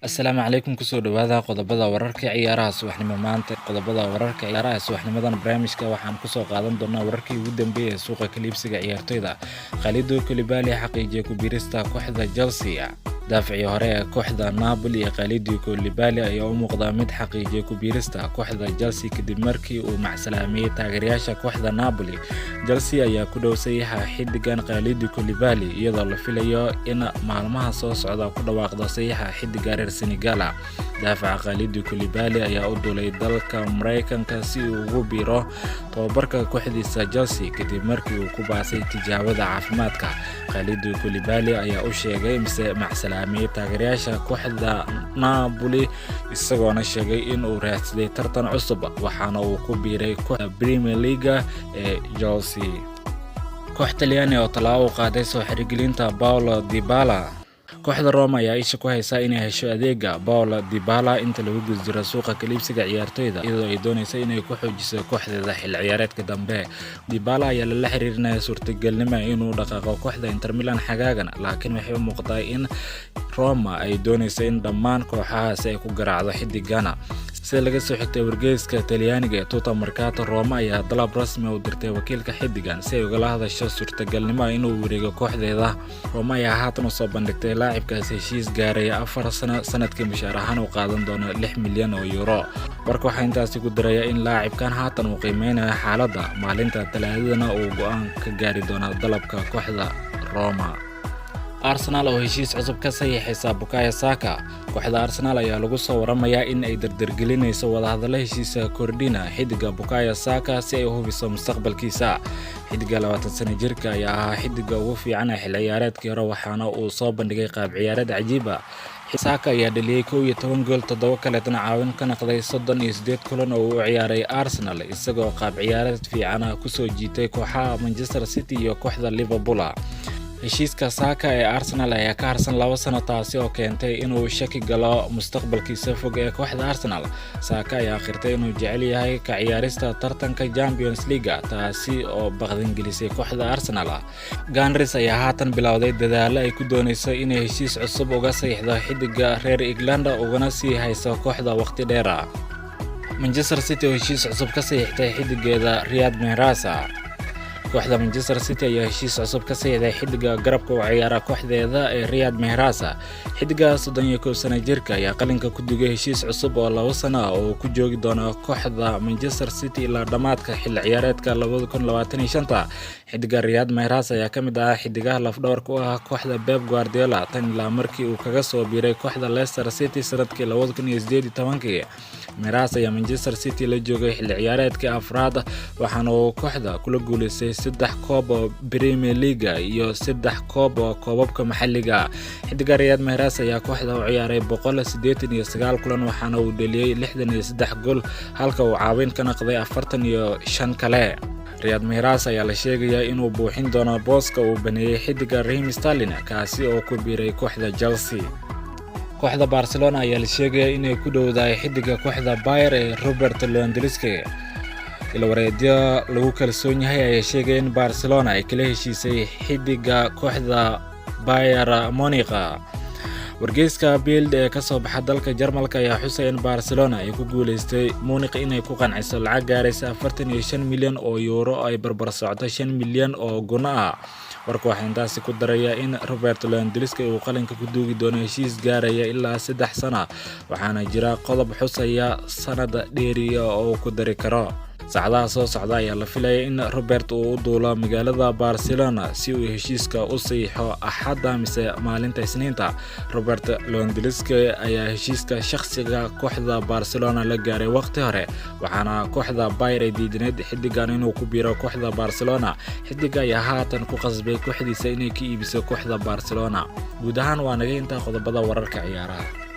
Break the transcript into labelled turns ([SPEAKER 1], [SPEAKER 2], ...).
[SPEAKER 1] السلام عليكم kusoo dhawaada qodobada wararka ciyaaraha subaxnimo maanta qodobada wararka ciyaaraha subaxnimadan barnaamijka waxaan ku soo qaadan doonaa wararkii ugu dambeeyay suuqa kaliibsiga ciyaartoyda Khalid Koulibaly xaqiijiyay ku biirista kooxda Chelsea daaficii hore ee kooxda Napoli Khalid Koulibaly ayaa u muuqda mid xaqiijiyay ku biirista kooxda Chelsea kadib markii uu macsalaamiyay taageerayaasha kooxda Napoli Chelsea ayaa ku dhow saxiixa xidigan Khalid Koulibaly iyadoo la filayo in maalmaha soo socda ku dhawaaqdo saxiixa xidiga reer Senegal daafaca Khalid Koulibaly ayaa u duulay dalka Mareykanka si uu ugu biiro tababarka kooxdiisa Chelsea kadib markii uu ku baasay tijaabada caafimaadka Khalid Koulibaly ayaa u sheegay macsalaamiyay taageerayaasha kooxda Napoli isagoona sheegay in uu raadsaday tartan cusub waxaana uu ku biiray kooxda Premier League ee Chelsea koox Talyaani oo talaabo qaaday soo xirigelinta Paulo Dybala kooxda Roma ayaa isha ku haysa inay hesho adeega Paulo Dybala inta lagu gudjiro suuqa kaliibsiga ciyaartoyda iyadoo ay doonayso inay ku xoojiso kooxdeeda xil ciyaareedka dambe Dybala ayaa la xiriirinaya suurtagalnimo inuu dhaqaaqo kooxda Inter Milan xagaagan laakiin waxay u muuqdaa in Roma ay doonayso in dhammaan kooxahaas ay ku garaacdo xidigana sida laga soo xigtay wargeyska Talyaaniga ee Tutto Mercato Roma ayaa dalab rasmi u dirtay wakiilka xidigan si ay uga hadasho suurtagalnimo inuu wareego kooxdeeda Roma ayaa haatan u soo bandhigtay laacibkaas heshiis gaaray 4 sano sanadkii mushaar ahaan u qaadan doona 6 milyan oo euro warka waxa intaas ku daraya in laacibkan haatan uu qiimeynayo xaaladda maalinta Talaadadana uu go'aan ka gaari doono dalabka kooxda Roma Arsenal oo heshiis cusub ka saxiixaysa Bukayo Saka kooxda Arsenal ayaa lagu soo waramayaa in ay dardargelinayso wadahadalo heshiisa kordhina xidiga Bukayo Saka si ay u hubiso mustaqbalkiisa xidiga 20 sano jirka ayaa ahaa xidiga ugu fiican ee xil ciyaareedkii hore waxaana uu soo bandhigay qaab ciyaareed cajiib ah Saka ayaa dhaliyay 11 gool 7 kaleetana caawin ka noqday 38 kulan oo uu ciyaaray Arsenal isagoo qaab ciyaareed fiican ku soo jiitay kooxaha Manchester City iyo kooxda Liverpool heshiiska Saka ee Arsenal ayaa ka harsan 2 sano taasi oo keentay inuu shaki galo mustaqbalkiisa fog ee kooxda Arsenal Saka ayaa qirtay inuu jecel yahay ka ciyaarista tartanka Champions League taasi oo baqdin gelisay kooxda Arsenal Gunners ayaa haatan bilowday dadaalo ay ku doonayso inay heshiis cusub uga saxiixdo xidiga reer England ugana sii hayso kooxda waqti dheer Manchester City oo heshiis cusub ka saxiixtay xidigeeda Riyad Mahrez kooxda Manchester City ayaa heshiis cusub ka saxiixday xidiga garabka u ciyaara kooxdeeda ee Riyad Mahrez xidiga 31 sano jirka ayaa qalinka ku dugay heshiis cusub oo 2 sano oo ku joogi doona kooxda Manchester City ilaa dhamaadka xil ciyaareedka 2025 xidiga Riyad Mahrez ayaa kamid ah xidigaha lafdhabarka u ah kooxda Pep Guardiola tan ilaa markii uu kaga soo biiray kooxda Leicester City sanadkii 2018 Mahrez ayaa Manchester City la joogay xil ciyaareedkii afraad waxaana uu kooxda kula guuleystay 3 koob oo Premier League iyo 3 koob oo koobabka maxalliga xidiga Riyad Mahrez ayaa kooxda u ciyaaray 189 kulan waxaana uu dhaliyay 63 gool halka uu caawin ka noqday 45 kale Riyad Mahrez ayaa la sheegayaa inuu buuxin doono booska uu baneeyay xidiga Raheem Sterling kaasi oo ku biiray kooxda Chelsea kooxda Barcelona ayaa la sheegayaa inay ku dhowdahay xidiga kooxda Bayern ee Robert Lewandowski ila wareedyo lagu kalsoon yahay ayaa sheegay in Barcelona ay kala heshiisay xidiga kooxda Bayern Munich wargeyska Bild ee ka soo baxa dalka Jarmalka ayaa xusay in Barcelona ay ku guuleystay Munich inay ku qanciso lacag gaaraysa 45 milyan oo euro ay barbar socdo 5 milyan oo guna warka waxa intaas ku daraya in Robert Lewandowski uu qalinka ku duugi doono heshiis gaaraya ilaa 3 sano waxaana jira qodob xusaya sanada dheeriya oo ku dari karo saacadaha soo socda ayaa la filayay in Robert uu u duulo magaalada Barcelona si uu heshiiska u saxiixo Axadda mise maalinta Isniinta Robert Lewandowski ayaa heshiiska shakhsiga kooxda Barcelona la gaaray waqti hore waxaana kooxda Bayern ay diidaneed xidigan inuu ku biiro kooxda Barcelona xidiga ayaa haatan ku qasbay kooxdiisa inay ka iibiso kooxda Barcelona guud ahaan waa naga inta qodobada wararka ciyaaraha